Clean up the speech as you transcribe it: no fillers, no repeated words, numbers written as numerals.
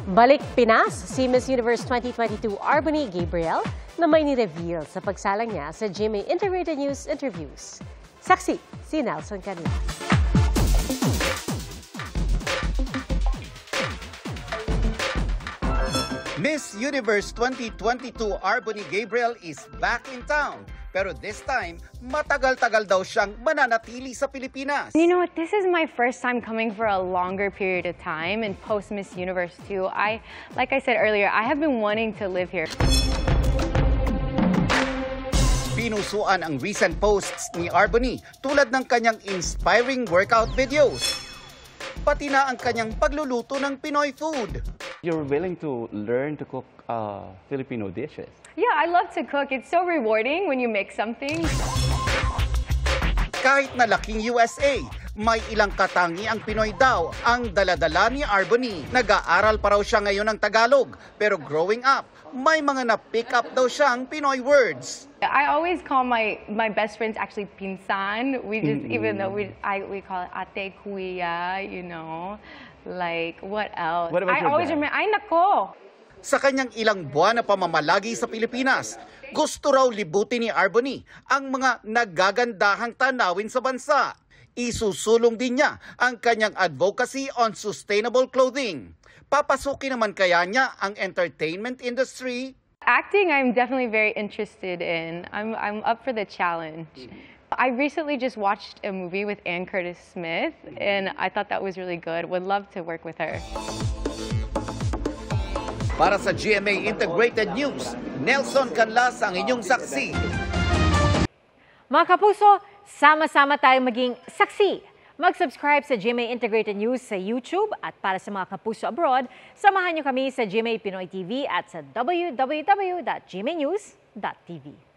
Balik Pinas si Miss Universe 2022 Arbony Gabriel na may ni-reveal sa pagsalang niya sa GMA Integrated News interviews. Saksi si Nelson Canlas. Miss Universe 2022 Arbony Gabriel is back in town. Pero this time, matagal-tagal daw siyang mananatili sa Pilipinas. You know what? This is my first time coming for a longer period of time and post Miss Universe 2. Like I said earlier, I have been wanting to live here. Pinusuan ang recent posts ni Arbony tulad ng kanyang inspiring workout videos. Pati na ang kanyang pagluluto ng Pinoy food. You're willing to learn to cook Filipino dishes. Yeah, I love to cook. It's so rewarding when you make something. Kahit na laking USA, may ilang katangi ang Pinoy daw ang daladala ni Arbony. Nag-aaral pa raw siya ngayon ng Tagalog, pero growing up, may mga na-pick up daw siyang Pinoy words. I always call my best friends actually pinsan. We just, even though we call it ate, kuya, you know. Like, what else? What about I your always dad? remember, ay nako! Sa kanyang ilang buwan na pamamalagi sa Pilipinas, gusto raw libutin ni Arbony ang mga nagagandahang tanawin sa bansa. Isusulong din niya ang kanyang advocacy on sustainable clothing. Papasukin naman kaya niya ang entertainment industry? Acting, I'm definitely very interested in. I'm up for the challenge. I recently just watched a movie with Anne Curtis Smith, and I thought that was really good. Would love to work with her. Para sa GMA Integrated News, Nelson Canlas ang inyong saksi. Mga kapuso, sama-sama tayong maging saksi. Mag-subscribe sa GMA Integrated News sa YouTube at para sa mga kapuso abroad, samahan niyo kami sa GMA Pinoy TV at sa www.gmanews.tv.